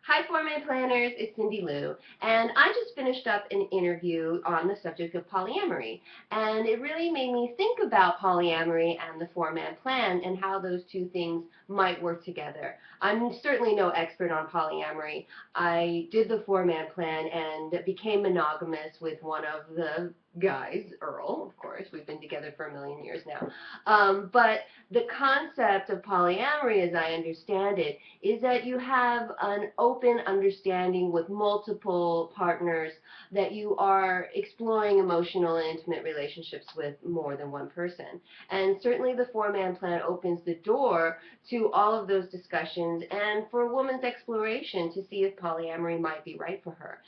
Hi, Four-Man Planners. It's Cindy Lou, and I just finished up an interview on the subject of polyamory, and it really made me think about polyamory and the four-man plan and how those two things might work together. I'm certainly no expert on polyamory. I did the four-man plan and became monogamous with one of the guys, Earl, of course. We've been together for a million years now. But the concept of polyamory, as I understand it, is that you have an open understanding with multiple partners, that you are exploring emotional and intimate relationships with more than one person. And certainly the four-man plan opens the door to all of those discussions and for a woman's exploration to see if polyamory might be right for her.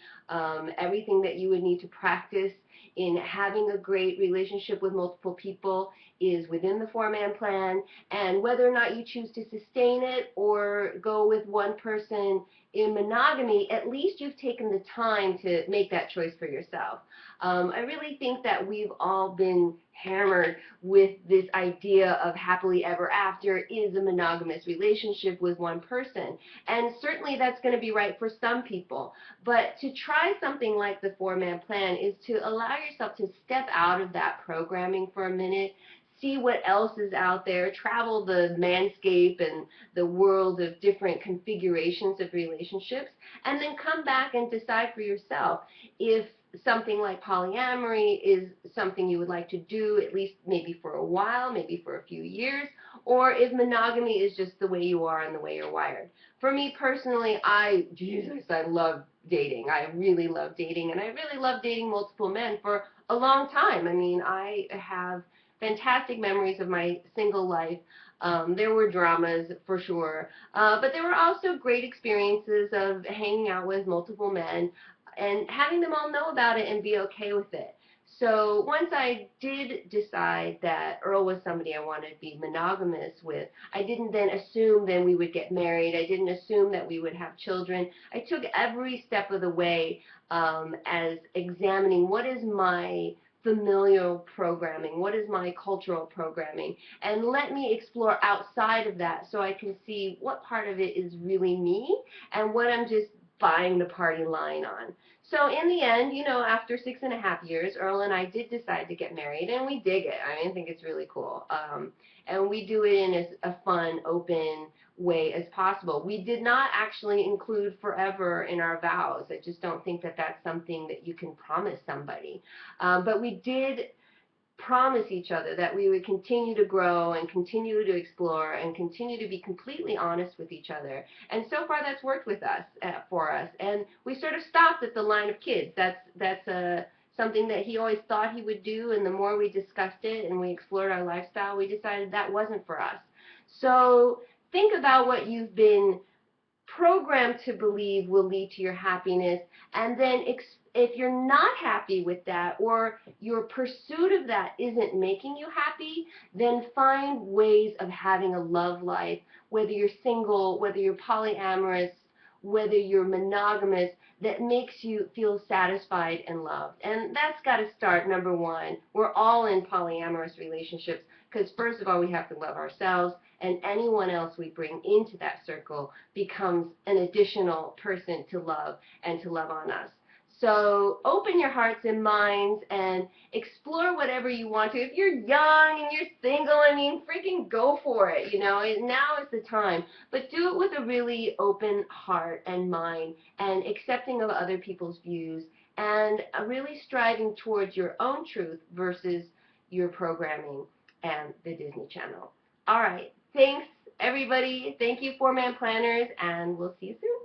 Everything that you would need to practice in having a great relationship with multiple people is within the four-man plan, and whether or not you choose to sustain it or go with one person in monogamy, at least you've taken the time to make that choice for yourself. I really think that we've all been hammered with this idea of happily ever after is a monogamous relationship with one person, and certainly that's going to be right for some people, but to try something like the four-man plan is to allow yourself to step out of that programming for a minute, see what else is out there, travel the landscape and the world of different configurations of relationships, and then come back and decide for yourself if something like polyamory is something you would like to do, at least maybe for a while, maybe for a few years, or if monogamy is just the way you are and the way you're wired. For me personally, I love dating. I really love dating, and I really love dating multiple men for a long time. I mean, I have fantastic memories of my single life. There were dramas for sure, but there were also great experiences of hanging out with multiple men and having them all know about it and be okay with it. So once I did decide that Earl was somebody I wanted to be monogamous with, I didn't then assume then we would get married. I didn't assume that we would have children. I took every step of the way as examining what is my familial programming, what is my cultural programming, and let me explore outside of that so I can see what part of it is really me and what I'm just buying the party line on. So in the end, you know, after 6.5 years, Earl and I did decide to get married, and we dig it. I think it's really cool. And we do it in as a fun, open way as possible. We did not actually include forever in our vows. I just don't think that that's something that you can promise somebody. But we did promise each other that we would continue to grow and continue to explore and continue to be completely honest with each other. And so far that's worked with us, for us. And we sort of stopped at the line of kids. That's something that he always thought he would do, and the more we discussed it and we explored our lifestyle, we decided that wasn't for us. So think about what you've been programmed to believe will lead to your happiness, and then if you're not happy with that, or your pursuit of that isn't making you happy, then find ways of having a love life, whether you're single, whether you're polyamorous, whether you're monogamous, that makes you feel satisfied and loved. And that's got to start, number one. We're all in polyamorous relationships because first of all, we have to love ourselves, and anyone else we bring into that circle becomes an additional person to love and to love on us. So open your hearts and minds and explore whatever you want to. If you're young and you're single, I mean, freaking go for it, you know. Now is the time. But do it with a really open heart and mind and accepting of other people's views and really striving towards your own truth versus your programming and the Disney Channel. All right. Thanks, everybody. Thank you, Four-Man Planners, and we'll see you soon.